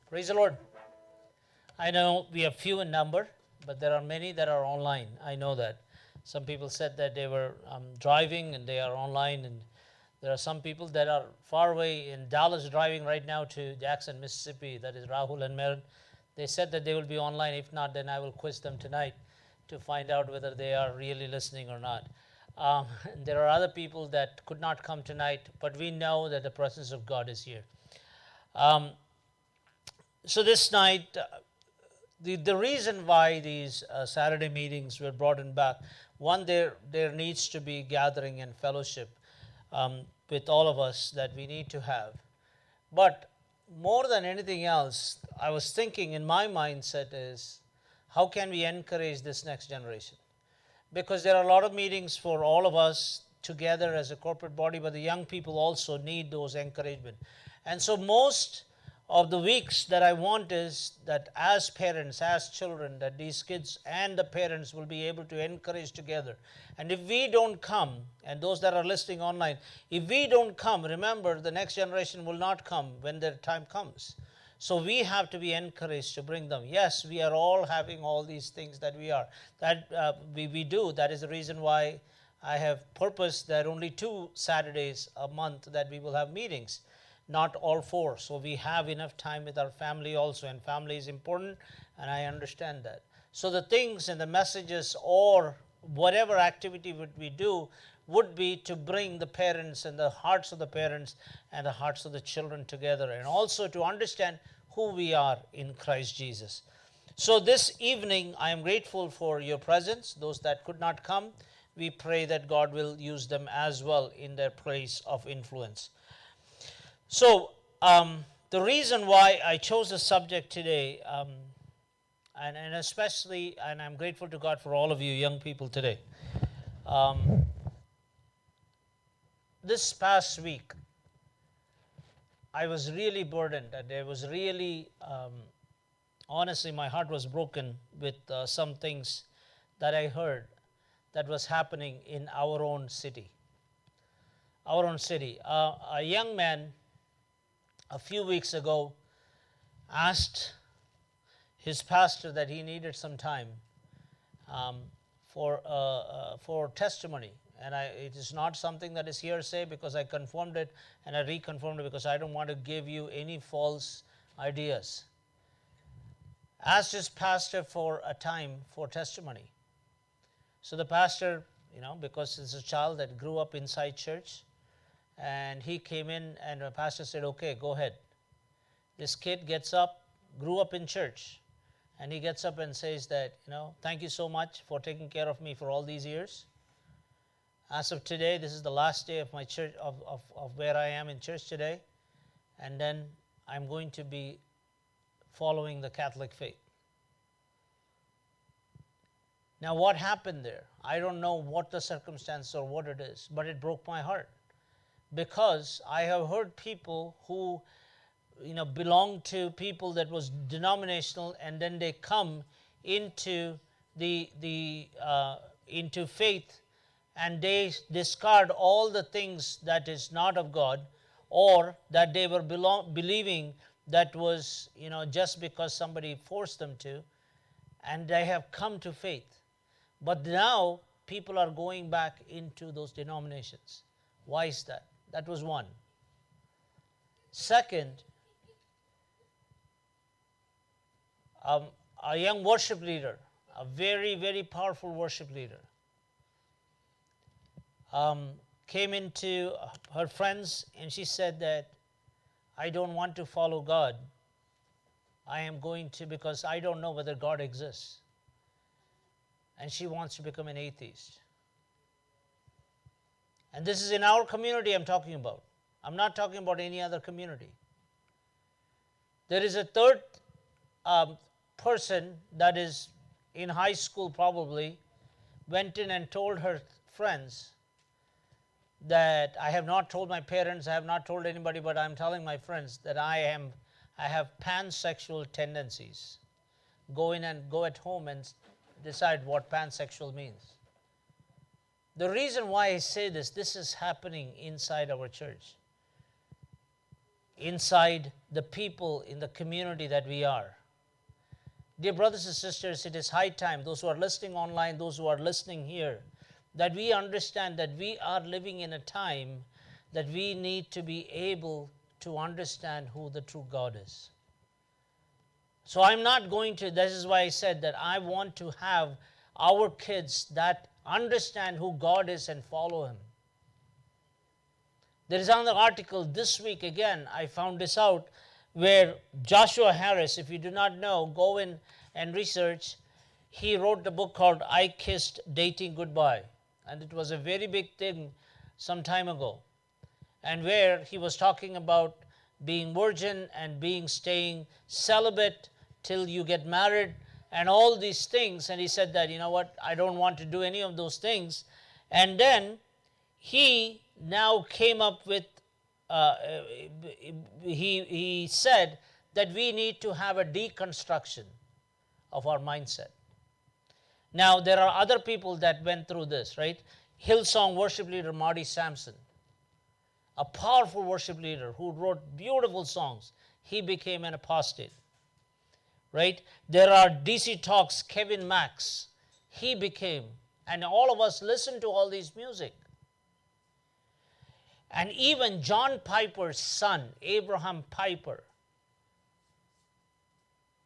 Praise the Lord. I know we are few in number, but there are many that are online. I know that. Some people said that they were driving and they are online, and there are some people that are far away in Dallas driving right now to Jackson, Mississippi. That is Rahul and Merin. They said that they will be online. If not, then I will quiz them tonight to find out whether they are really listening or not. There are other people that could not come tonight, but we know that the presence of God is here. Um, so this night, the reason why these Saturday meetings were brought in back, one, there needs to be gathering and fellowship with all of us that we need to have. But more than anything else, I was thinking in my mindset is, how can we encourage this next generation? Because there are a lot of meetings for all of us together as a corporate body, but the young people also need those encouragement. And so most of the weeks that I want is that as parents, as children, that these kids and the parents will be able to encourage together. And if we don't come, and those that are listening online, if we don't come, remember the next generation will not come when their time comes. So we have to be encouraged to bring them. Yes, we are all having all these things that we do. That is the reason why I have purposed that only 2 Saturdays a month that we will have meetings, not all 4. So we have enough time with our family also, and family is important, and I understand that. So the things and the messages or whatever activity we do would be to bring the parents and the hearts of the parents and the hearts of the children together, and also to understand who we are in Christ Jesus. So this evening, I am grateful for your presence. Those that could not come, we pray that God will use them as well in their place of influence. So the reason why I chose the subject today, and especially, and I'm grateful to God for all of you young people today. This past week, I was really burdened, and there was really, honestly, my heart was broken with some things that I heard that was happening in our own city. Our own city. A young man a few weeks ago asked his pastor that he needed some time for testimony. And it is not something that is hearsay, because I confirmed it and I reconfirmed it, because I don't want to give you any false ideas. Asked his pastor for a time for testimony. So the pastor, because it's a child that grew up inside church, and he came in and the pastor said, okay, go ahead. This kid gets up, grew up in church, and he gets up and says that, thank you so much for taking care of me for all these years. As of today, this is the last day of my church, of where I am in church today, and then I'm going to be following the Catholic faith. Now, what happened there? I don't know what the circumstance or what it is, but it broke my heart, because I have heard people who belong to people that was denominational, and then they come into into faith, and they discard all the things that is not of God, or that they were believing that was just because somebody forced them to, and they have come to faith. But now people are going back into those denominations. Why is that? That was one. Second, a young worship leader, a very, very powerful worship leader, came into her friends, and she said that, I don't want to follow God. I am going to, because I don't know whether God exists. And she wants to become an atheist. And this is in our community I'm talking about. I'm not talking about any other community. There is a third person that is in high school probably, went in and told her friends that I have not told my parents, I have not told anybody, but I'm telling my friends that I have pansexual tendencies. Go in and go at home and decide what pansexual means. The reason why I say this is happening inside our church. inside the people in the community that we are. Dear brothers and sisters, it is high time, those who are listening online, those who are listening here, that we understand that we are living in a time that we need to be able to understand who the true God is. So I'm not going to, this is why I said that I want to have our kids that understand who God is and follow Him. There is another article this week, again, I found this out, where Joshua Harris, if you do not know, go in and research. He wrote a book called I Kissed Dating Goodbye. And it was a very big thing some time ago. And where he was talking about being virgin and staying celibate till you get married and all these things. And he said that, you know what, I don't want to do any of those things. And then he now came up with, he said that we need to have a deconstruction of our mindset. Now, there are other people that went through this, right? Hillsong worship leader Marty Sampson, a powerful worship leader who wrote beautiful songs. He became an apostate, right? There are DC Talks Kevin Max. He became, and all of us listen to all these music. And even John Piper's son, Abraham Piper,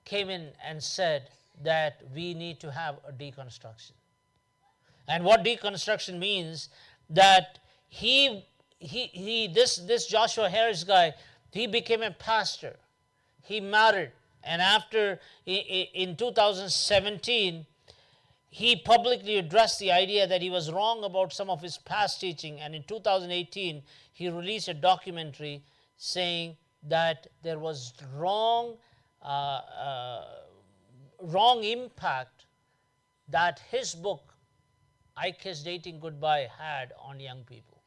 came in and said that we need to have a deconstruction. And what deconstruction means, that this Joshua Harris guy, he became a pastor. He married, and after, in 2017, he publicly addressed the idea that he was wrong about some of his past teaching. And in 2018, he released a documentary saying that there was wrong impact that his book, I Kissed Dating Goodbye, had on young people.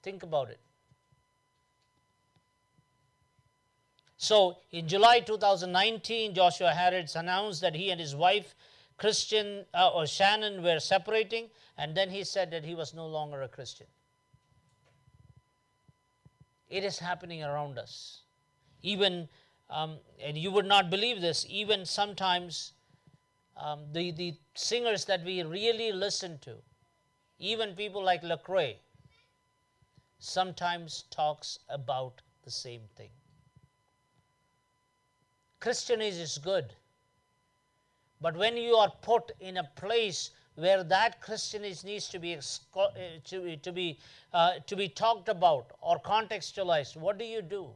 Think about it. So in July 2019, Joshua Harris announced that he and his wife, Shannon, were separating, and then he said that he was no longer a Christian. It is happening around us. Even, and you would not believe this, even sometimes the singers that we really listen to, even people like Lecrae, sometimes talks about the same thing. Christianity is good. But when you are put in a place where that Christianity needs to be talked about or contextualized, what do you do?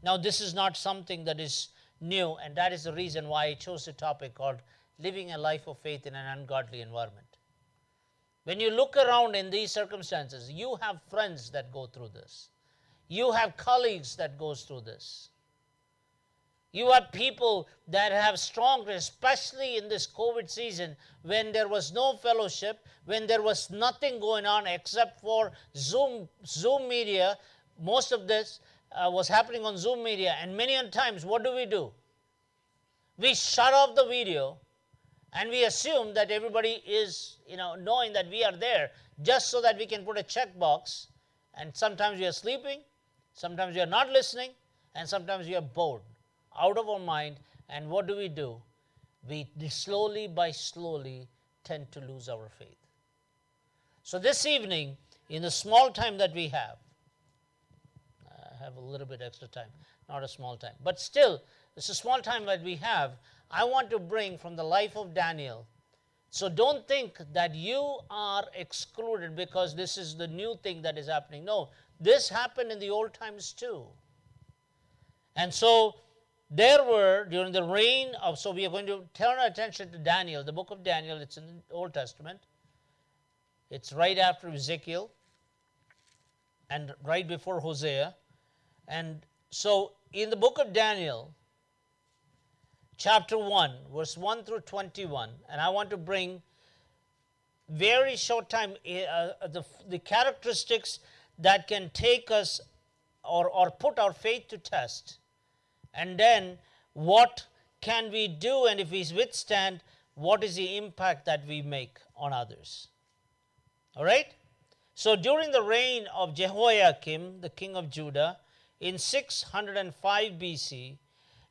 Now, this is not something that is new, and that is the reason why I chose a topic called living a life of faith in an ungodly environment. When you look around in these circumstances, you have friends that go through this. You have colleagues that goes through this. You have people that have strong, especially in this COVID season, when there was no fellowship, when there was nothing going on except for Zoom media. Most of this was happening on Zoom media, and many times, what do? We shut off the video, and we assume that everybody is, knowing that we are there, just so that we can put a checkbox. And sometimes we are sleeping, sometimes we are not listening, and sometimes we are bored, out of our mind. And what do? We slowly tend to lose our faith. So this evening, in the small time that we have, I have a little bit extra time, not a small time, but still, it's a small time that we have, I want to bring from the life of Daniel. So don't think that you are excluded because this is the new thing that is happening. No, this happened in the old times too. And so there were, during the reign of, so we are going to turn our attention to Daniel, the book of Daniel. It's in the Old Testament. It's right after Ezekiel and right before Hosea. And so in the book of Daniel, chapter 1, verse 1 through 21, and I want to bring very short time the characteristics that can take us or put our faith to test. And then what can we do, and if we withstand, what is the impact that we make on others? All right? So during the reign of Jehoiakim, the king of Judah, in 605 BC,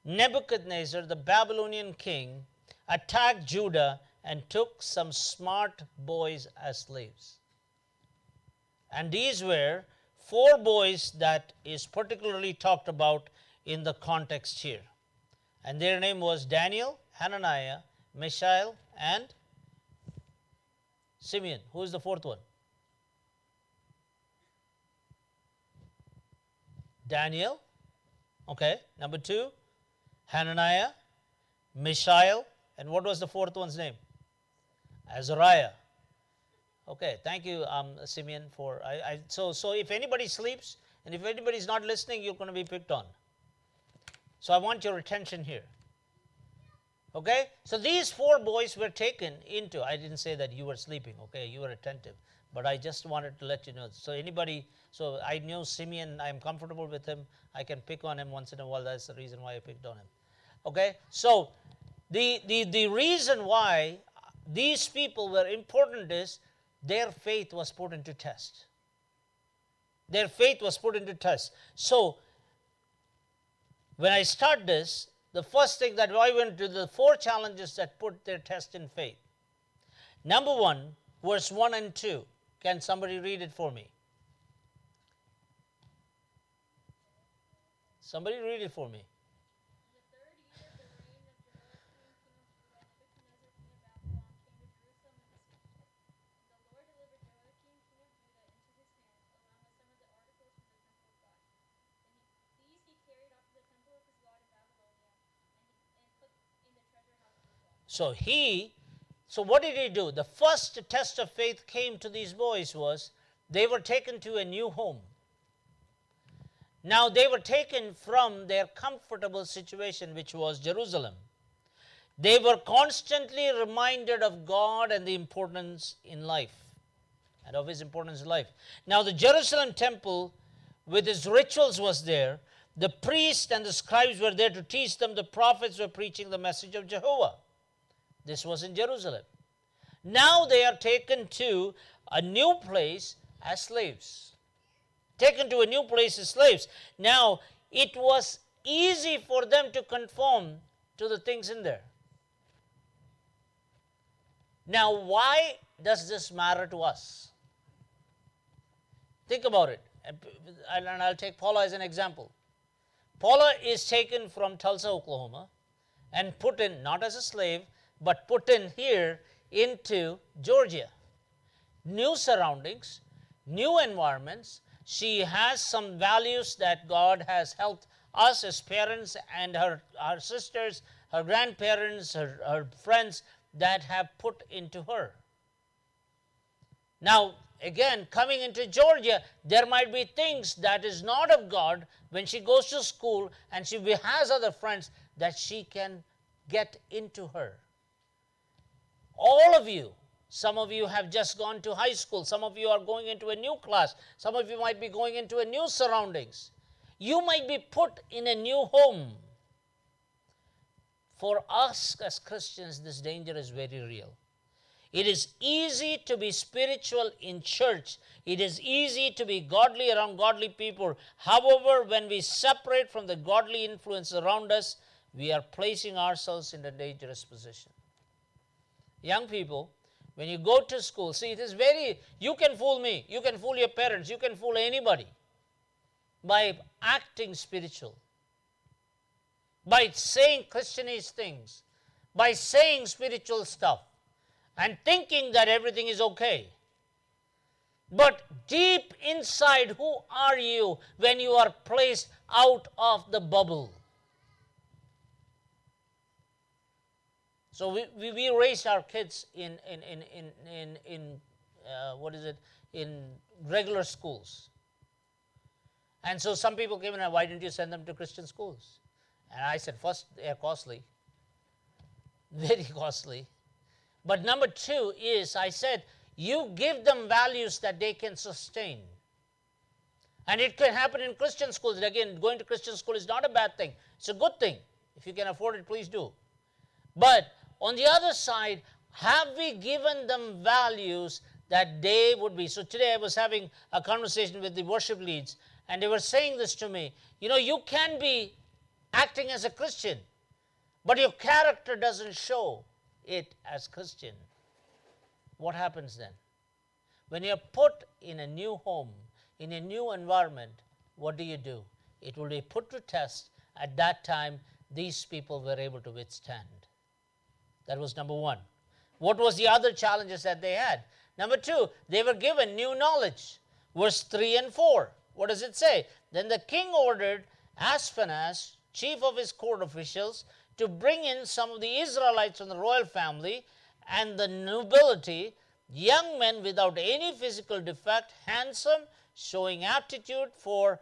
Nebuchadnezzar, the Babylonian king, attacked Judah and took some smart boys as slaves. And these were 4 boys that is particularly talked about in the context here. And their name was Daniel, Hananiah, Mishael, and Simeon. Who is the 4th one? Daniel. Okay. Number 2, Hananiah, Mishael, and what was the 4th one's name? Azariah. Okay, thank you, Simeon, for so if anybody sleeps and if anybody is not listening, you're going to be picked on. So I want your attention here. Okay, so these 4 boys were taken into. I didn't say that you were sleeping. Okay, you were attentive, but I just wanted to let you know. So so I know Simeon. I am comfortable with him. I can pick on him once in a while. That's the reason why I picked on him. Okay, so the reason why these people were important is their faith was put into test. Their faith was put into test. So, when I start this, the first thing that I went to the 4 challenges that put their test in faith. Number 1, verse 1 and 2. Can somebody read it for me? Somebody read it for me. So what did he do? The first test of faith came to these boys was they were taken to a new home. Now they were taken from their comfortable situation, which was Jerusalem. They were constantly reminded of God and the importance in life, and of his importance in life. Now the Jerusalem temple with its rituals was there. The priests and the scribes were there to teach them. The prophets were preaching the message of Jehovah. This was in Jerusalem. Now they are taken to a new place as slaves. Taken to a new place as slaves. Now, it was easy for them to conform to the things in there. Now, why does this matter to us? Think about it. And I'll take Paula as an example. Paula is taken from Tulsa, Oklahoma, and put in, not as a slave, but put in here into Georgia. New surroundings, new environments. She has some values that God has helped us as parents and her sisters, her grandparents, her friends that have put into her. Now, again, coming into Georgia, there might be things that is not of God when she goes to school and she has other friends that she can get into her. All of you, some of you have just gone to high school. Some of you are going into a new class. Some of you might be going into a new surroundings. You might be put in a new home. For us as Christians, this danger is very real. It is easy to be spiritual in church. It is easy to be godly around godly people. However, when we separate from the godly influence around us, we are placing ourselves in a dangerous position. Young people, when you go to school, see, it is you can fool me, you can fool your parents, you can fool anybody by acting spiritual, by saying Christianese things, by saying spiritual stuff, and thinking that everything is okay. But deep inside, who are you when you are placed out of the bubble? So we raised our kids in regular schools. And so some people came and why didn't you send them to Christian schools? And I said, first, they are costly, very costly. But number 2 is, I said, you give them values that they can sustain. And it can happen in Christian schools. And again, going to Christian school is not a bad thing. It's a good thing. If you can afford it, please do. But on the other side, have we given them values that they would be? So today I was having a conversation with the worship leads, and they were saying this to me. You can be acting as a Christian, but your character doesn't show it as Christian. What happens then? When you're put in a new home, in a new environment, what do? It will be put to test. At that time, these people were able to withstand. That was number one. What was the other challenges that they had? Number two, they were given new knowledge. Verse 3 and 4. What does it say? Then the king ordered Ashpenaz, chief of his court officials, to bring in some of the Israelites from the royal family and the nobility, young men without any physical defect, handsome, showing aptitude for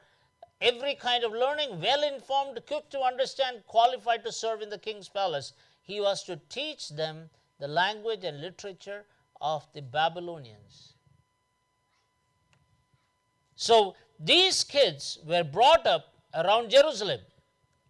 every kind of learning, well-informed, quick to understand, qualified to serve in the king's palace. He was to teach them the language and literature of the Babylonians. So these kids were brought up around Jerusalem,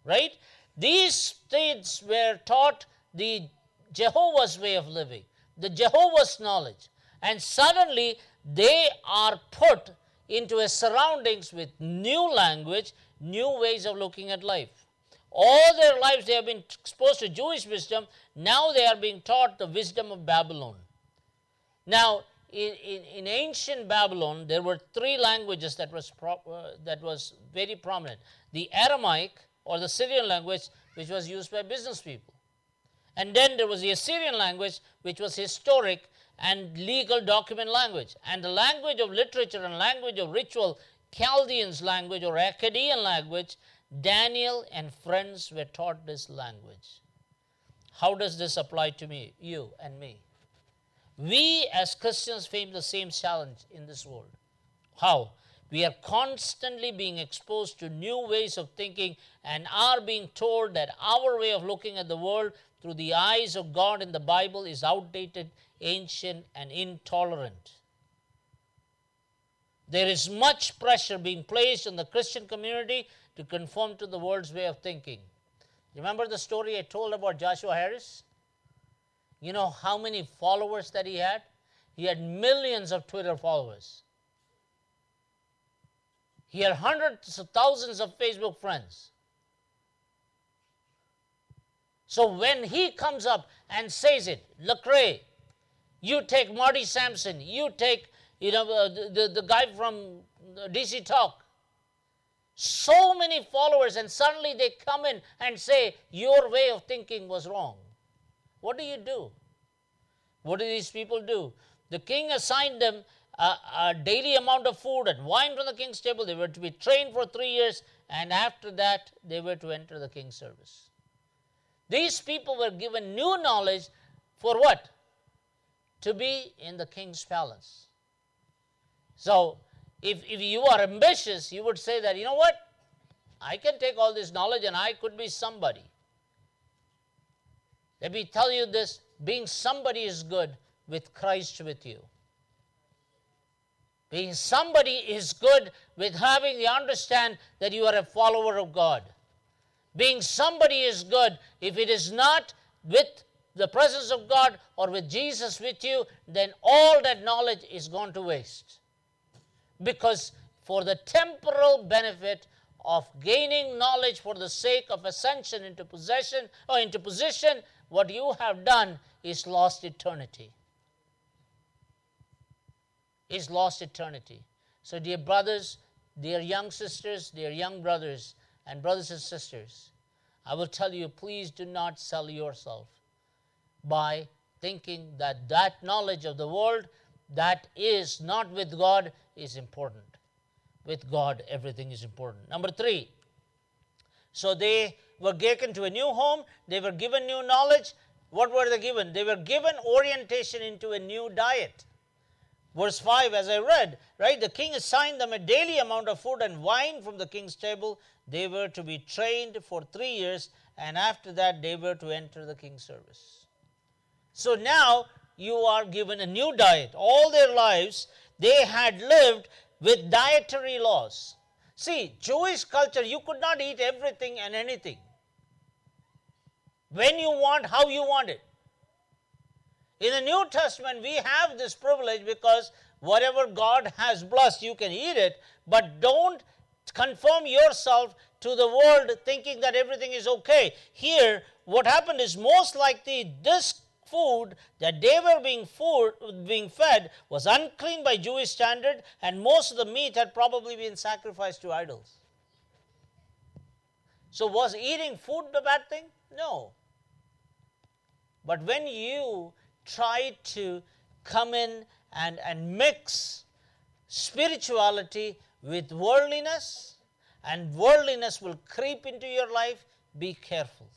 right? These kids were taught the Jehovah's way of living, the Jehovah's knowledge, and suddenly they are put into a surroundings with new language, new ways of looking at life. All their lives they have been exposed to Jewish wisdom. Now they are being taught the wisdom of Babylon. Now, in ancient Babylon, there were three languages that was very prominent. The Aramaic, or the Syrian language, which was used by business people. And then there was the Assyrian language, which was historic and legal document language. And the language of literature and language of ritual, Chaldeans language or Akkadian language, Daniel and friends were taught this language. How does this apply to me, you and me? We as Christians face the same challenge in this world. How? We are constantly being exposed to new ways of thinking and are being told that our way of looking at the world through the eyes of God in the Bible is outdated, ancient, and intolerant. There is much pressure being placed on the Christian community to conform to the world's way of thinking. Remember the story I told about Joshua Harris? You know how many followers that he had? He had millions of Twitter followers. He had hundreds of thousands of Facebook friends. So when he comes up and says it, Lecrae, you take Marty Sampson, you take the guy from DC Talk, so many followers, and suddenly they come in and say your way of thinking was wrong. What do? What do these people do? The king assigned them a daily amount of food and wine from the king's table. They were to be trained for 3 years, and after that they were to enter the king's service. These people were given new knowledge for what? To be in the king's palace. So if you are ambitious, you would say that, you know what? I can take all this knowledge and I could be somebody. Let me tell you this, being somebody is good with Christ with you. Being somebody is good with having the understand that you are a follower of God. Being somebody is good if it is not with the presence of God or with Jesus with you, then all that knowledge is gone to waste. Because for the temporal benefit of gaining knowledge for the sake of ascension into possession or into position, what you have done is lost eternity. Is lost eternity. So dear brothers, dear young sisters, dear young brothers, and brothers and sisters, I will tell you, please do not sell yourself by thinking that that knowledge of the world that is not with God is important. With God, everything is important. Number 3, so they were taken to a new home. They were given new knowledge. What were they given? They were given orientation into a new diet. Verse 5, as I read, right, the king assigned them a daily amount of food and wine from the king's table. They were to be trained for 3 years, and after that they were to enter the king's service. So now you are given a new diet. All their lives they had lived with dietary laws. See, Jewish culture, you could not eat everything and anything. When you want, how you want it. In the New Testament, we have this privilege because whatever God has blessed, you can eat it, but don't conform yourself to the world thinking that everything is okay. Here, what happened is most likely this food that they were being fed was unclean by Jewish standard, and most of the meat had probably been sacrificed to idols. So was eating food the bad thing? No. But when you try to come in and mix spirituality with worldliness, and worldliness will creep into your life, be careful.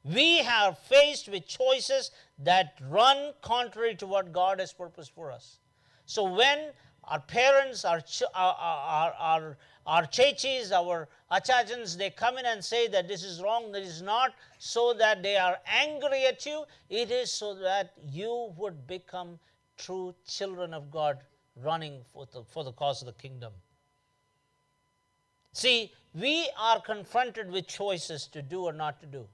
We are faced with choices that run contrary to what God has purposed for us. So when our parents, our chechis, our achajans, they come in and say that this is wrong, that is not so that they are angry at you. It is so that you would become true children of God, running for the cause of the kingdom. See, we are confronted with choices to do or not to do.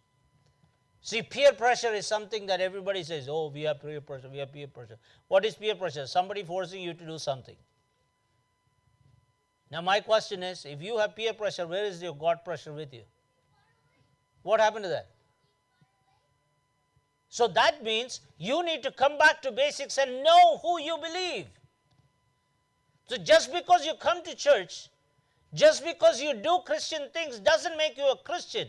See, peer pressure is something that everybody says, oh, we have peer pressure, we have peer pressure. What is peer pressure? Somebody forcing you to do something. Now, my question is, if you have peer pressure, where is your God pressure with you? What happened to that? So that means you need to come back to basics and know who you believe. So just because you come to church, just because you do Christian things doesn't make you a Christian.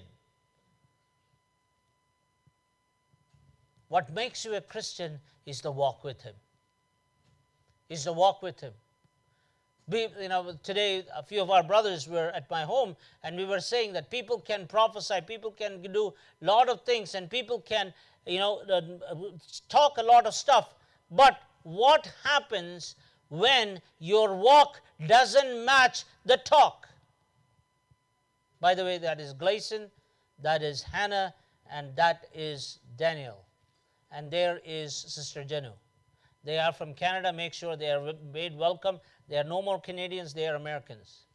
What makes you a Christian is the walk with Him. Is the walk with Him. Today a few of our brothers were at my home, and we were saying that people can prophesy, people can do a lot of things, and people can, talk a lot of stuff. But what happens when your walk doesn't match the talk? By the way, that is Gleason, that is Hannah, and that is Daniel. And there is Sister Jenu. They are from Canada. Make sure they are made welcome. They are no more Canadians, they are Americans.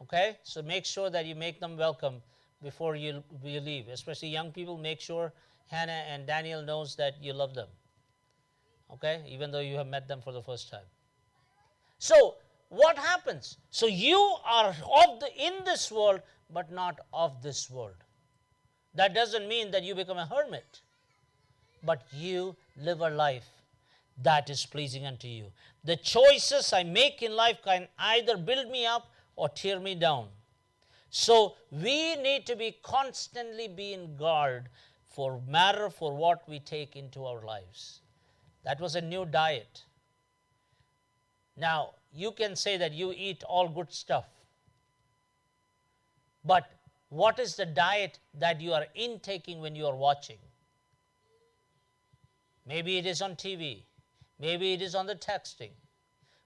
Okay? So make sure that you make them welcome before you leave. Especially young people, make sure Hannah and Daniel knows that you love them. Okay? Even though you have met them for the first time. So, what happens? So you are in this world, but not of this world. That doesn't mean that you become a hermit. But you live a life that is pleasing unto you. The choices I make in life can either build me up or tear me down. So we need to be constantly in guard for what we take into our lives. That was a new diet. Now, you can say that you eat all good stuff. But what is the diet that you are intaking when you are watching? Maybe it is on TV. Maybe it is on the texting.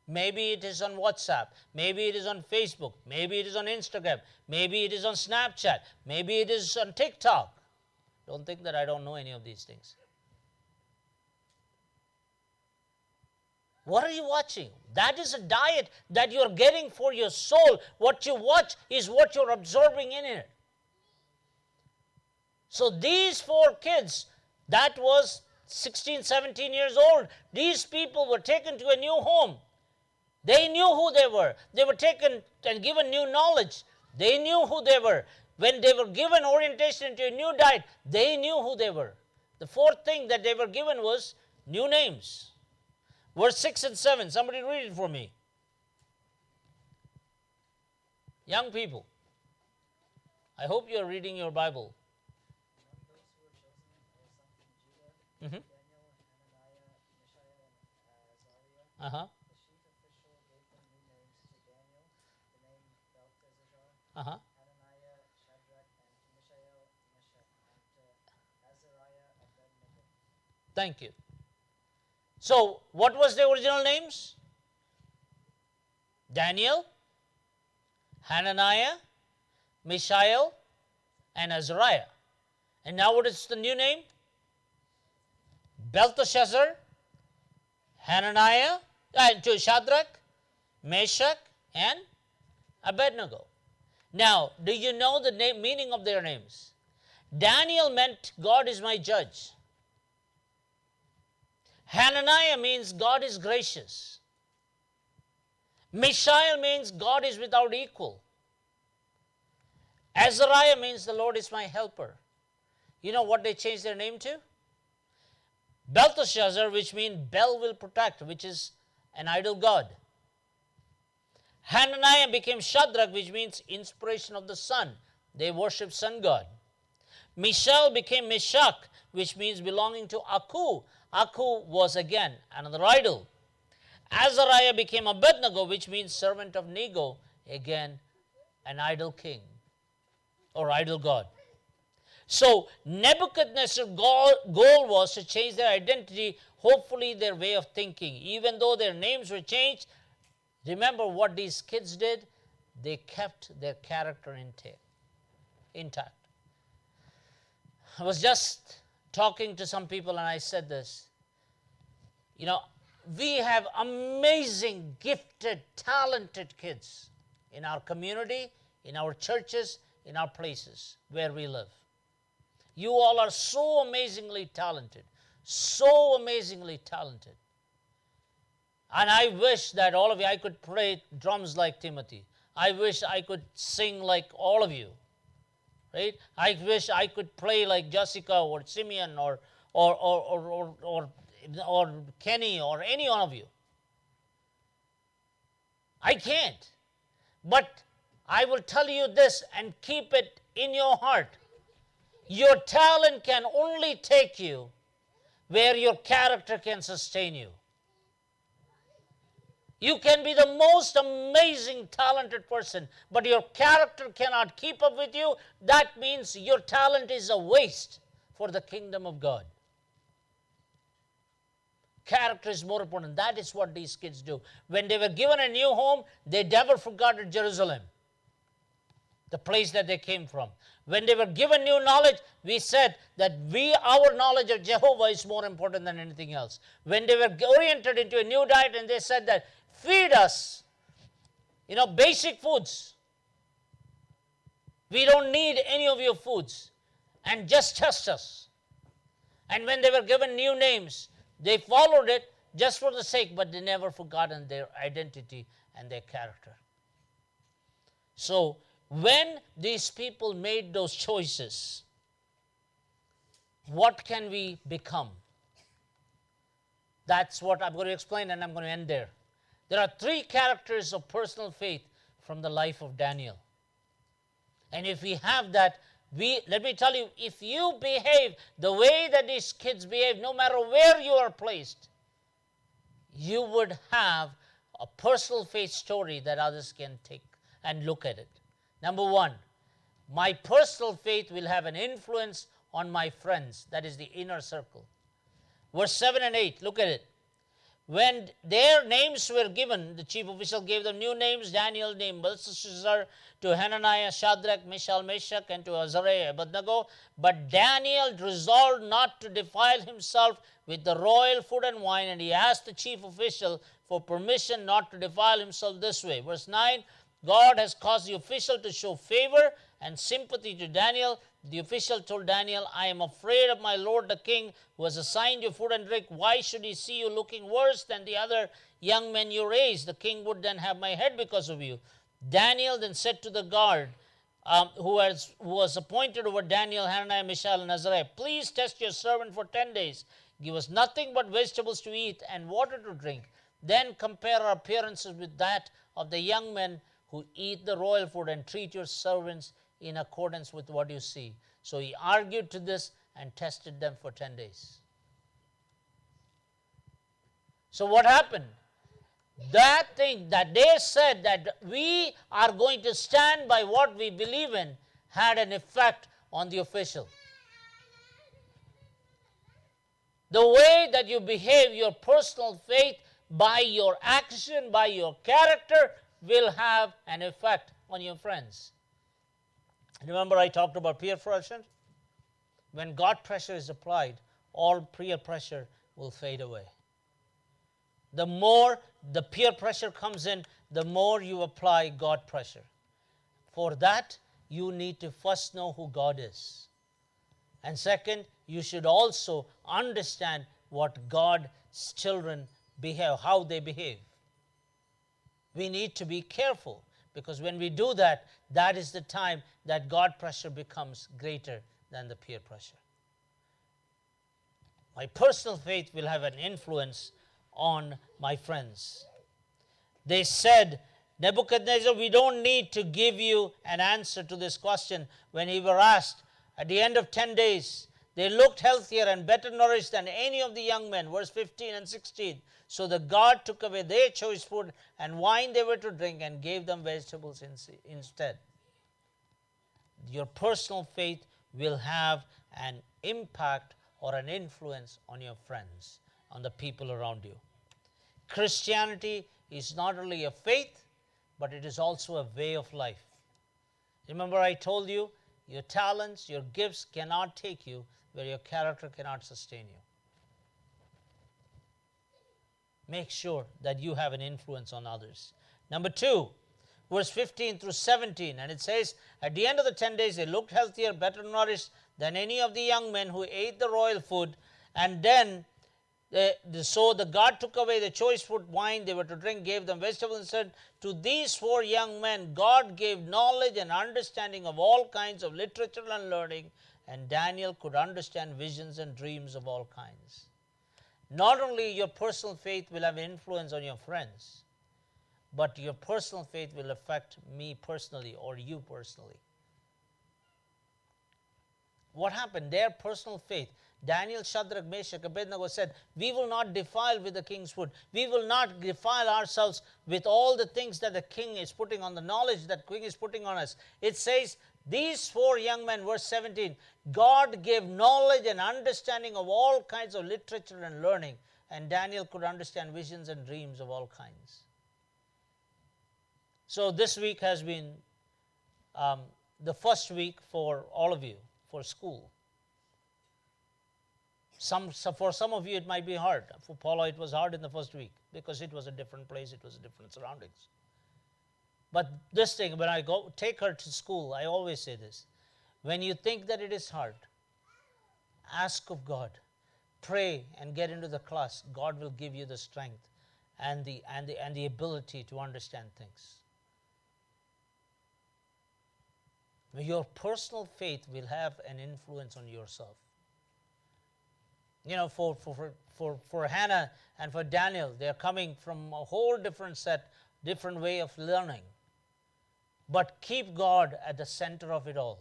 Maybe it is on WhatsApp. Maybe it is on Facebook. Maybe it is on Instagram. Maybe it is on Snapchat. Maybe it is on TikTok. Don't think that I don't know any of these things. What are you watching? That is a diet that you are getting for your soul. What you watch is what you're absorbing in it. So these 4 kids, that was 16, 17 years old. These people were taken to a new home. They knew who they were. They were taken and given new knowledge. They knew who they were. When they were given orientation into a new diet, they knew who they were. The 4th thing that they were given was new names. Verse 6 and 7. Somebody read it for me. Young people, I hope you are reading your Bible. Mm-hmm. Daniel, Hananiah, Mishael, and Azariah. The chief official gave them new names to Daniel, the name Belteshazzar, Hananiah, Shadrach, and Mishael, Meshach, and to Azariah, Abednego. Thank you. So, what was the original names? Daniel, Hananiah, Mishael, and Azariah. And now what is the new name? Belteshazzar, Hananiah, to Shadrach, Meshach, and Abednego. Now, do you know the meaning of their names? Daniel meant God is my judge. Hananiah means God is gracious. Mishael means God is without equal. Azariah means the Lord is my helper. You know what they changed their name to? Belteshazzar, which means Bel will protect, which is an idol god. Hananiah became Shadrach, which means inspiration of the sun. They worship sun god. Mishael became Meshach, which means belonging to Aku. Aku was again another idol. Azariah became Abednego, which means servant of Nego, again an idol king or idol god. So Nebuchadnezzar's goal was to change their identity, hopefully their way of thinking. Even though their names were changed, remember what these kids did? They kept their character intact. I was just talking to some people and I said this. You know, we have amazing, gifted, talented kids in our community, in our churches, in our places where we live. You all are so amazingly talented, so amazingly talented. And I wish that all of you, I could play drums like Timothy. I wish I could sing like all of you, right? I wish I could play like Jessica or Simeon or Kenny or any one of you. I can't. But I will tell you this and keep it in your heart. Your talent can only take you where your character can sustain you. You can be the most amazing talented person, but your character cannot keep up with you. That means your talent is a waste for the kingdom of God. Character is more important. That is what these kids do. When they were given a new home, they never forgot Jerusalem, the place that they came from. When they were given new knowledge, we said that our knowledge of Jehovah is more important than anything else. When they were oriented into a new diet and they said that, feed us, basic foods. We don't need any of your foods. And just test us. And when they were given new names, they followed it just for the sake, but they never forgotten their identity and their character. So, when these people made those choices, what can we become? That's what I'm going to explain, and I'm going to end there. There are 3 characters of personal faith from the life of Daniel. And if we have that, let me tell you, if you behave the way that these kids behave, no matter where you are placed, you would have a personal faith story that others can take and look at it. Number 1, my personal faith will have an influence on my friends. That is the inner circle. Verse 7 and 8, look at it. When their names were given, the chief official gave them new names. Daniel named Belteshazzar, to Hananiah, Shadrach, Mishael, Meshach, and to Azariah, Abednego. But Daniel resolved not to defile himself with the royal food and wine, and he asked the chief official for permission not to defile himself this way. Verse 9, God has caused the official to show favor and sympathy to Daniel. The official told Daniel, I am afraid of my lord the king, who has assigned you food and drink. Why should he see you looking worse than the other young men you raised? The king would then have my head because of you. Daniel then said to the guard who was appointed over Daniel, Hananiah, Mishael, and Azariah, please test your servant for 10 days. Give us nothing but vegetables to eat and water to drink. Then compare our appearances with that of the young men who eat the royal food, and treat your servants in accordance with what you see. So he argued to this and tested them for 10 days. So what happened? That thing that they said that we are going to stand by what we believe in had an effect on the official. The way that you behave, your personal faith, by your action, by your character, will have an effect on your friends. Remember I talked about peer pressure? When God pressure is applied, all peer pressure will fade away. The more the peer pressure comes in, the more you apply God pressure. For that, you need to first know who God is. And second, you should also understand what God's children behave, how they behave. We need to be careful, because when we do that, that is the time that God pressure becomes greater than the peer pressure. My personal faith will have an influence on my friends. They said, Nebuchadnezzar, we don't need to give you an answer to this question. When he were asked at the end of 10 days, they looked healthier and better nourished than any of the young men. Verse 15 and 16. So the God took away their choice food and wine they were to drink and gave them vegetables instead. Your personal faith will have an impact or an influence on your friends, on the people around you. Christianity is not only a faith, but it is also a way of life. Remember, I told you, your talents, your gifts cannot take you where your character cannot sustain you. Make sure that you have an influence on others. Number 2, verse 15 through 17, and it says, at the end of the 10 days, they looked healthier, better nourished than any of the young men who ate the royal food. And then, so the God took away the choice food, wine they were to drink, gave them vegetables instead. To these 4 young men, God gave knowledge and understanding of all kinds of literature and learning, and Daniel could understand visions and dreams of all kinds. Not only your personal faith will have influence on your friends, but your personal faith will affect me personally or you personally. What happened? Their personal faith. Daniel, Shadrach, Meshach, Abednego said, we will not defile with the king's food. We will not defile ourselves with all the things that the king is putting on, the knowledge that the king is putting on us. It says, these 4 young men, verse 17, God gave knowledge and understanding of all kinds of literature and learning, and Daniel could understand visions and dreams of all kinds. So this week has been the first week for all of you, for school. For some of you, it might be hard. For Paula, it was hard in the first week because it was a different place, it was a different surroundings. But this thing, when I go take her to school, I always say this. When you think that it is hard, ask of God. Pray and get into the class. God will give you the strength and the ability to understand things. Your personal faith will have an influence on yourself. You know, for Hannah and for Daniel, they're coming from a whole different way of learning. But keep God at the center of it all.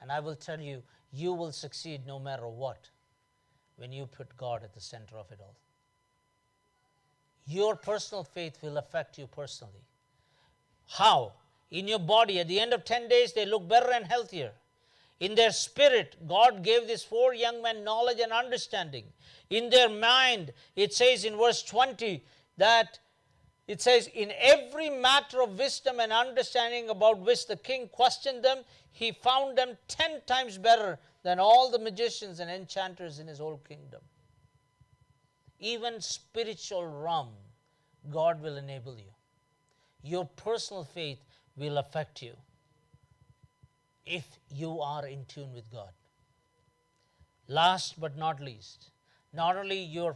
And I will tell you, you will succeed no matter what when you put God at the center of it all. Your personal faith will affect you personally. How? In your body, at the end of 10 days, they look better and healthier. In their spirit, God gave these 4 young men knowledge and understanding. In their mind, it says in verse 20 that it says, in every matter of wisdom and understanding about which the king questioned them, he found them 10 times better than all the magicians and enchanters in his whole kingdom. Even spiritual realm, God will enable you. Your personal faith will affect you if you are in tune with God. Last but not least, not only your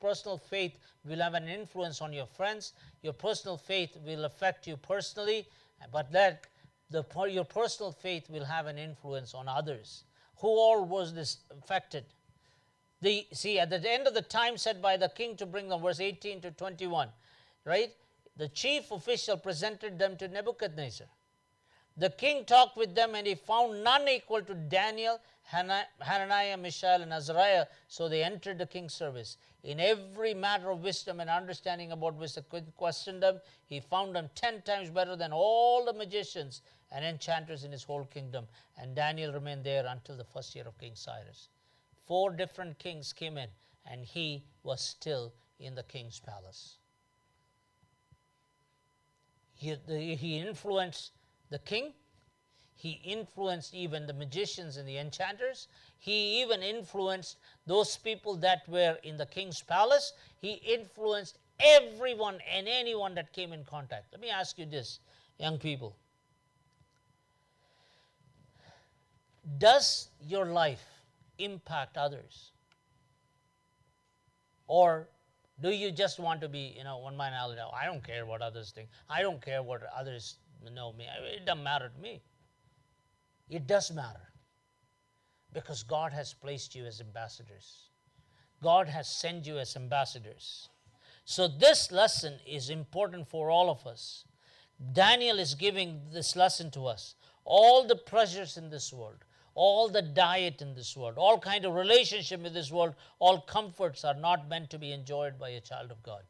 personal faith will have an influence on your friends, your personal faith will affect you personally, but your personal faith will have an influence on others. Who all was this affected? At the end of the time set by the king to bring them, verse 18 to 21, right? The chief official presented them to Nebuchadnezzar. The king talked with them, and he found none equal to Daniel, Hananiah, Mishael, and Azariah, so they entered the king's service. In every matter of wisdom and understanding about which the king questioned them, he found them 10 times better than all the magicians and enchanters in his whole kingdom. And Daniel remained there until the first year of King Cyrus. 4 different kings came in, and he was still in the king's palace. He influenced the king. He influenced even the magicians and the enchanters. He even influenced those people that were in the king's palace. He influenced everyone and anyone that came in contact. Let me ask you this, young people. Does your life impact others? Or Do you just want to be, one man? I don't care what others think. I don't care what others know me. It doesn't matter to me. It does matter, because God has placed you as ambassadors. God has sent you as ambassadors. So this lesson is important for all of us. Daniel is giving this lesson to us. All the pleasures in this world, all the diet in this world, all kind of relationship in this world, all comforts are not meant to be enjoyed by a child of God.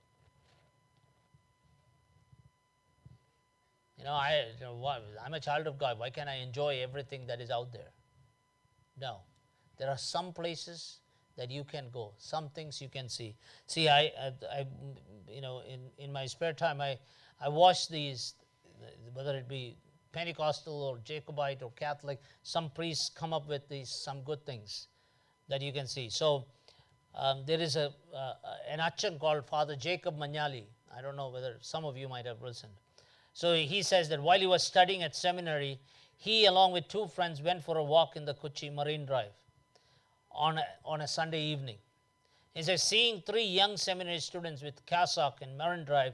I'm a child of God. Why can't I enjoy everything that is out there? No. There are some places that you can go, some things you can see. See, in my spare time, I watch these, whether it be Pentecostal or Jacobite or Catholic, some priests come up with some good things that you can see. So there is an Achan called Father Jacob Manyali. I don't know whether some of you might have listened. So he says that while he was studying at seminary, he, along with two friends, went for a walk in the Kochi Marine Drive on a Sunday evening. He says, seeing three young seminary students with cassock and Marine Drive,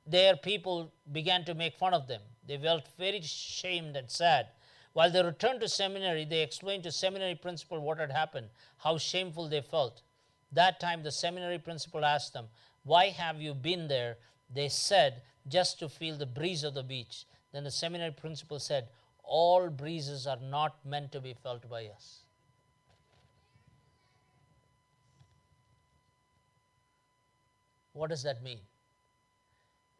there people began to make fun of them. They felt very shamed and sad. While they returned to seminary, they explained to seminary principal what had happened, how shameful they felt. That time the seminary principal asked them, why have you been there? They said, just to feel the breeze of the beach. Then the seminary principal said, all breezes are not meant to be felt by us. What does that mean?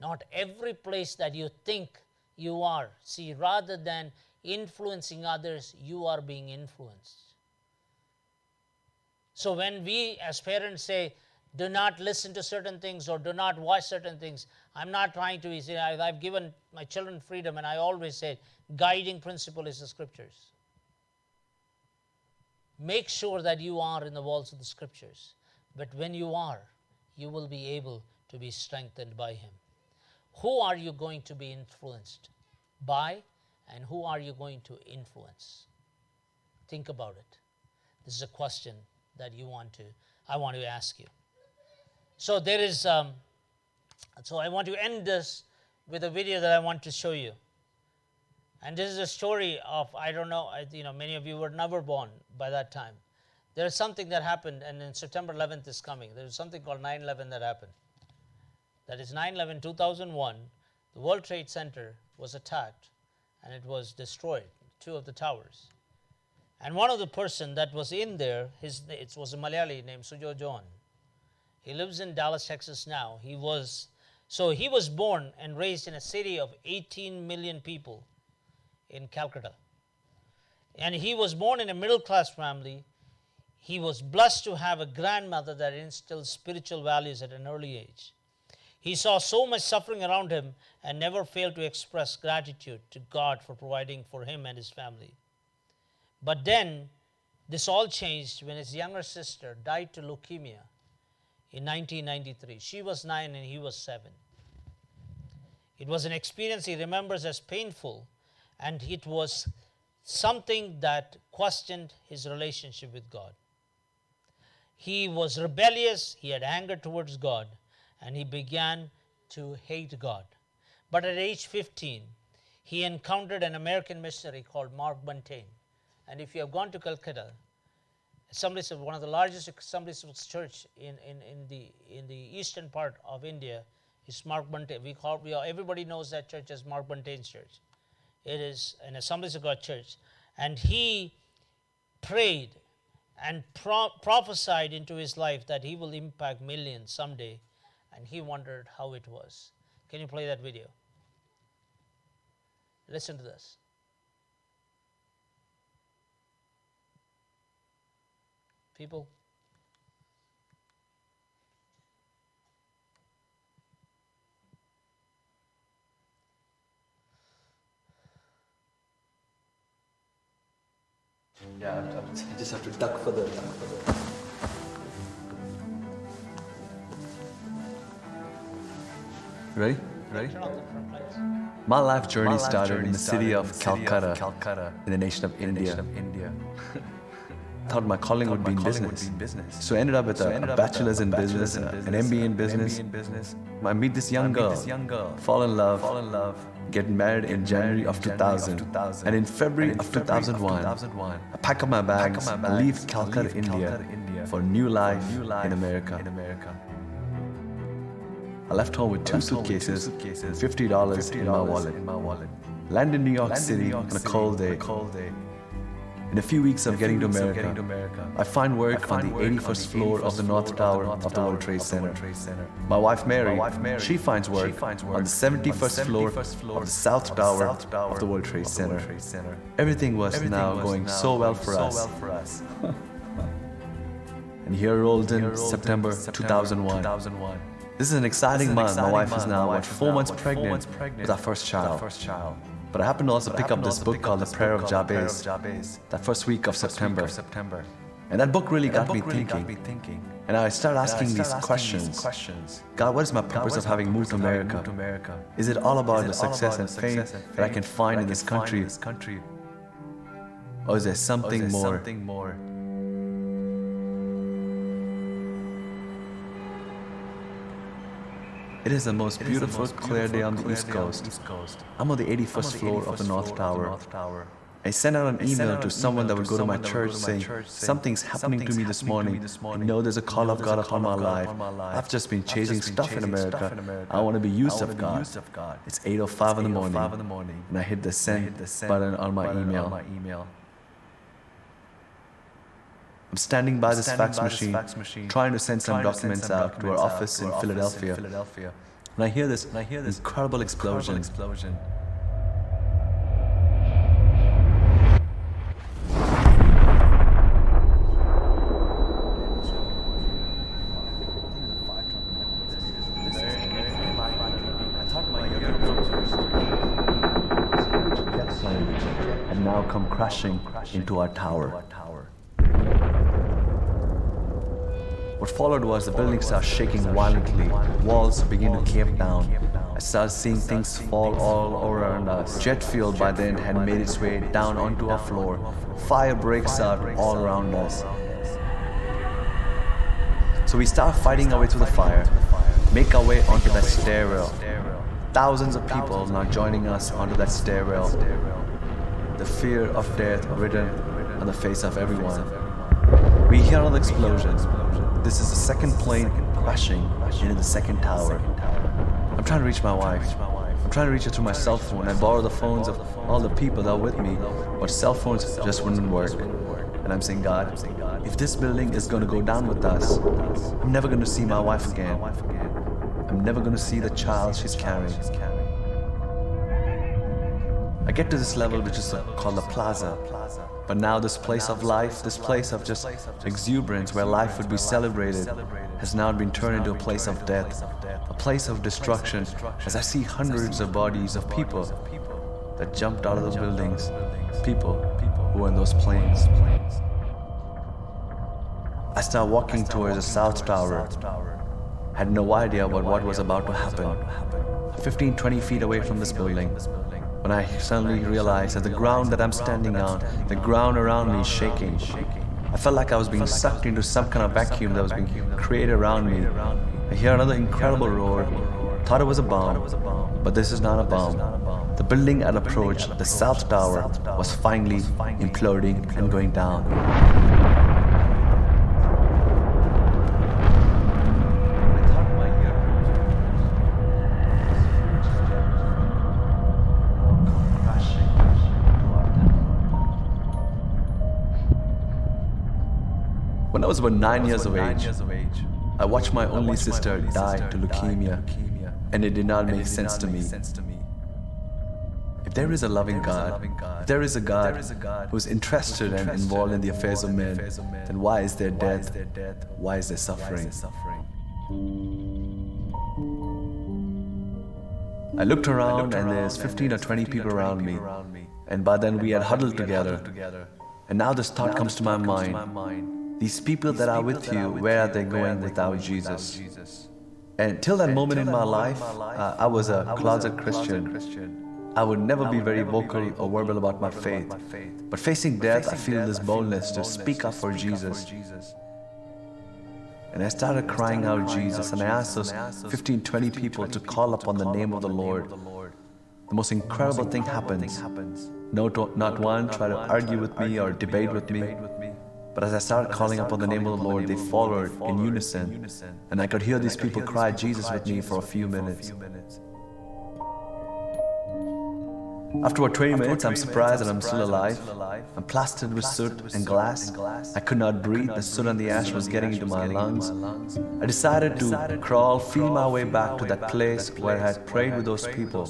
Not every place that you think you are. See, rather than influencing others, you are being influenced. So when we as parents say, do not listen to certain things or do not watch certain things, I'm not trying to say, I've given my children freedom, and I always say, guiding principle is the scriptures. Make sure that you are in the walls of the scriptures. But when you are, you will be able to be strengthened by him. Who are you going to be influenced by, and who are you going to influence? Think about it. This is a question that I want to ask you. So there is, so I want to end this with a video that I want to show you. And this is a story of, I don't know, many of you were never born by that time. There is something that happened, and then September 11th is coming. There is something called 9/11 that happened. That is 9/11, 2001. The World Trade Center was attacked, and it was destroyed, two of the towers. And one of the person that was in there, it was a Malayali named Sujo John. He lives in Dallas, Texas now. He was born and raised in a city of 18 million people in Calcutta. And he was born in a middle-class family. He was blessed to have a grandmother that instilled spiritual values at an early age. He saw so much suffering around him and never failed to express gratitude to God for providing for him and his family. But then, this all changed when his younger sister died to leukemia in 1993. She was 9 and he was 7. It was an experience he remembers as painful, and it was something that questioned his relationship with God. He was rebellious, he had anger towards God, and he began to hate God. But at age 15, he encountered an American missionary called Mark Buntain. And if you have gone to Calcutta, Assemblies of one of the largest Assemblies of Church in the eastern part of India is Mark Buntain. Everybody knows that church as Mark Buntain's church. It is an Assemblies of God church. And he prayed and prophesied into his life that he will impact millions someday, and he wondered how it was. Can you play that video? Listen to this. People. Yeah, I just have to duck further. Ready? Turn off the front lights. My life journey started in the city of Calcutta, in the nation of India. thought my calling would be in business. So I ended up with a bachelor's in business, an MBA in business. I meet this young girl, fall in love, get married in January of 2000. And in February of 2001, I pack up my bags and leave Calcutta, India for a new life in America. I left home with two suitcases and $50 in my wallet. Land in New York City on a cold day. In a few weeks of getting to America, I find work on the 81st floor of the North Tower of the World Trade Center. My wife Mary, she finds work on the 71st floor of the South Tower of the World Trade Center. Everything was now going so well for us. And here rolls in September 2001. This is an exciting month. My wife is now 4 months pregnant with our first child. But I happened to also pick up this book called The Prayer of Jabba that first week of September. And that book really got me thinking. And I started asking these questions. God, what is my purpose of having moved to America? Is it all about the success and fame that I can find in this country? Or is there something more? It is the most beautiful, clear day on the East Coast. I'm on the 81st floor of the North Tower. I sent out an email to someone that would go to my church saying, something's happening to me this morning. I know there's a call of God upon my life. I've just been chasing stuff in America. I want to be used of God. It's 8:05 in the morning, and I hit the send button on my email. I'm standing by this fax machine, trying to send some documents out to our office in Philadelphia. And I hear this incredible explosion. Had now come crashing into our tower. What followed was the building started shaking violently. Walls began to cave down. I started seeing things fall all around us. Jet fuel by then had made its way down onto our floor. Fire breaks out all around us. So we start fighting our way through the fire, make our way onto that stairwell. Thousands of people now joining us onto that stairwell. The fear of death written on the face of everyone. We hear another explosion. This is the second plane crashing into the second tower. I'm trying to reach my wife. I'm trying to reach her through my cell phone. I borrow the phones of all the people that are with me, but cell phones just wouldn't work. And I'm saying, God, if this building is going to go down with us, I'm never going to see my wife again. I'm never going to see the child she's carrying. I get to this level which is called the plaza. But now this place of life, this place of just exuberance where life would be celebrated, has now been turned into a place of death, a place of destruction, as I see hundreds of bodies of people that jumped out of those buildings, people who were in those planes. I started walking towards the South Tower. Had no idea what was about to happen. 15-20 feet away from this building, when I suddenly realized that the ground that I'm standing on, the ground around me is shaking. I felt like I was being sucked into some kind of vacuum that was being created around me. I hear another incredible roar. Thought it was a bomb, but this is not a bomb. The building at approach, the South Tower, was finally imploding and going down. When I was about 9 years of age, I watched my only sister die to leukemia, and it did not make sense to me. If there is a loving God, if there is a God who is interested and involved in the affairs of men, then why is there death? Why is there suffering? I looked around and there's 15 or 20 people around me, and by then we had huddled together. And now this thought comes to my mind. These people that are with you, where are they going without Jesus? And till that moment in my life, I was a closet Christian. I would never be very vocal or verbal about my faith. But facing death, I feel this boldness to speak up for Jesus. And I started crying out Jesus, and I asked those 15, 20 people to call upon the name of the Lord. The most incredible thing happens. Not one tried to argue with me or debate with me. But as I started calling upon the name of the Lord, they followed in unison. And I could hear these people cry Jesus with me for a few minutes. After about 20 minutes, I'm surprised that I'm still alive. I'm plastered with soot and glass. I could not breathe. The soot and the ash was getting into my lungs. I decided to crawl, feel my way back to that place where I had prayed with those people,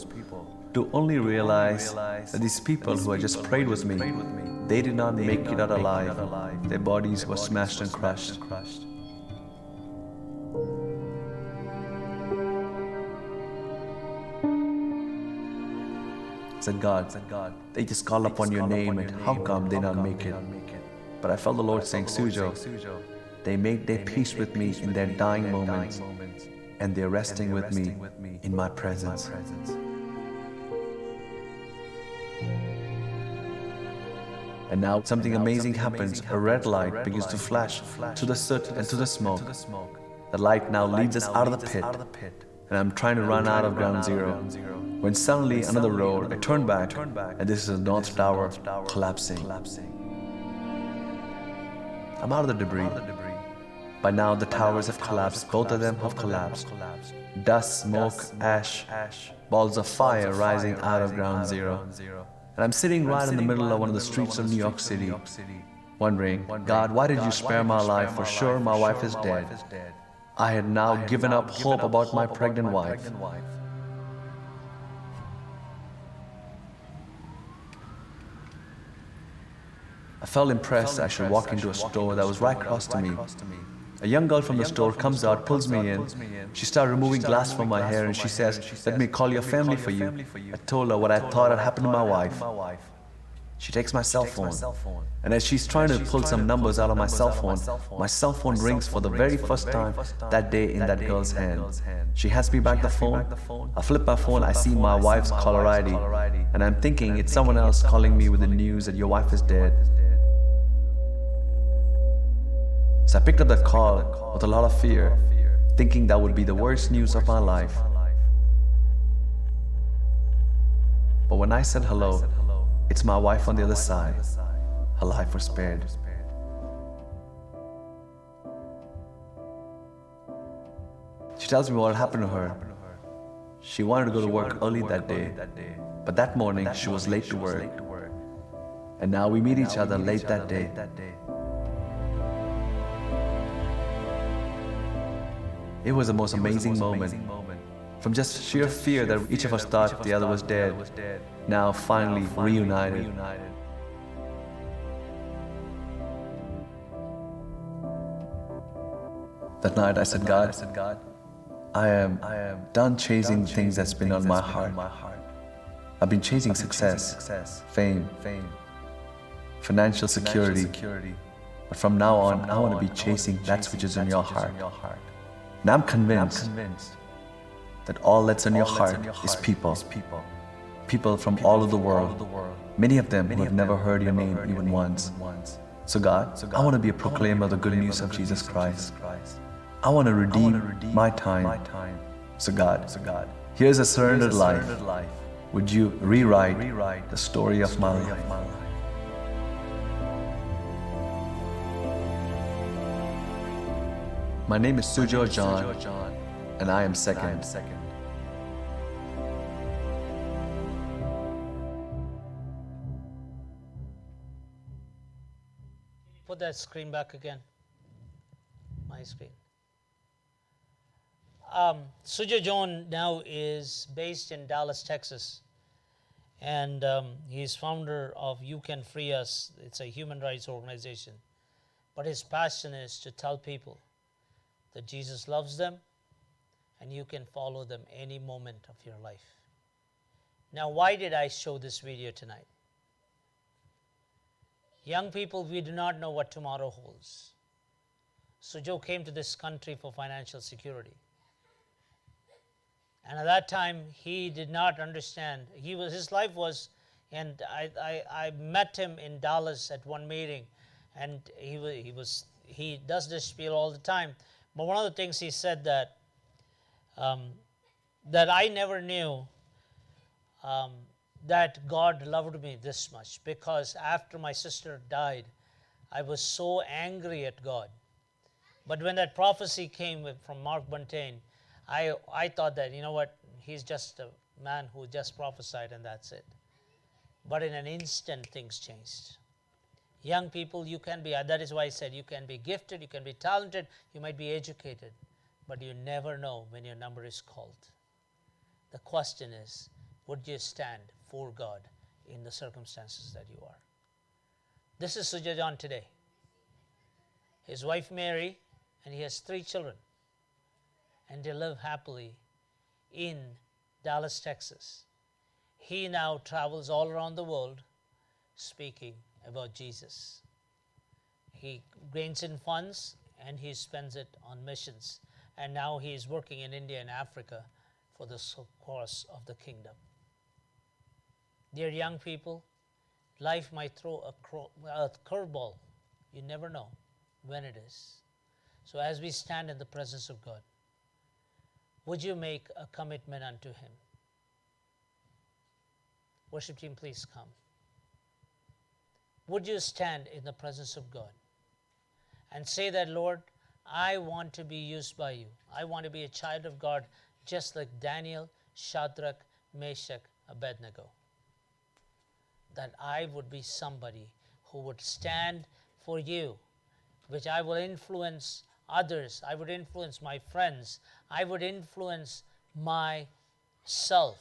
to only realize that these people who had just prayed with me, they did not make it out alive. Their bodies were smashed and crushed. Said God, they just call upon your name, and how come they not make it? But I felt the Lord saying, Sujo, they made their peace with me in their dying moments, and they're resting with me in my presence. And now something amazing happens. A red light begins to flash through the soot and through the smoke. The light now leads us out of the pit, and I'm trying to run out of ground zero. When suddenly another road, I turn back, and this is the North Tower collapsing. I'm out of the debris. By now the towers have collapsed, both of them have collapsed. Dust, smoke, ash, balls of fire rising out of ground zero. And I'm sitting right in the middle of one of the streets of New York City, wondering, God, why did you spare my life? For sure my wife is dead. I had now given up hope about my pregnant wife. I felt impressed I should walk into a store that was right across to me. A young girl from the store comes out, pulls me in. She started removing glass from my hair and she says, let me call your family for you. I told her what I thought had happened to my wife. She takes my cell phone. And as she's trying to pull some numbers out of my cell phone rings for the very first time that day in that girl's hand. She hands me back the phone. I flip my phone, I see my wife's caller ID. And I'm thinking it's someone else calling me with the news that your wife is dead. So I picked up that call with a lot of fear, thinking that would be the worst news of my life. But when I said hello, it's my wife on the other side. Her life was spared. She tells me what happened to her. She wanted to go to work early that day, but that morning she was late to work. And now we meet each other late that day. It was the most amazing moment. From just sheer fear that each of us thought the other was dead, now finally reunited. That night I said, God, I am done chasing things that's been on my heart. I've been chasing success, fame, financial security. But from now on, I want to be chasing that which is in your heart. And I'm convinced that all that's in your heart is people. People from all over the world. Many of them who have never heard your name even once. So God, I want to be a proclaimer of the good news of Jesus Christ. I want to redeem my time. So God, here's a surrendered life. Would you rewrite the story of my life? My name is Sujo John, and I am second. Put that screen back again. My screen. Sujo John now is based in Dallas, Texas, and he's founder of You Can Free Us. It's a human rights organization. But his passion is to tell people that Jesus loves them and you can follow them any moment of your life. Now, why did I show this video tonight? Young people, we do not know what tomorrow holds. Sujo came to this country for financial security. And at that time, he did not understand. His life was, and I met him in Dallas at one meeting, and he does this spiel all the time. But one of the things he said um, that I never knew um, that God loved me this much, because after my sister died, I was so angry at God. But when that prophecy came from Mark Buntain, I thought that, you know what, he's just a man who just prophesied and that's it. But in an instant, things changed. Young people, you can be, that is why I said you can be gifted, you can be talented, you might be educated, but you never know when your number is called. The question is, would you stand for God in the circumstances that you are? This is Sujay John today. His wife Mary, and he has 3 children. And they live happily in Dallas, Texas. He now travels all around the world speaking about Jesus. He gains in funds and he spends it on missions. And now he is working in India and Africa for the cause of the kingdom. Dear young people, life might throw a curveball. You never know when it is. So as we stand in the presence of God, would you make a commitment unto Him? Worship team, please come. Would you stand in the presence of God and say that, Lord, I want to be used by you. I want to be a child of God, just like Daniel, Shadrach, Meshach, Abednego. That I would be somebody who would stand for you, which I will influence others. I would influence my friends. I would influence myself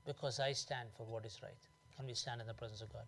because I stand for what is right. Can we stand in the presence of God?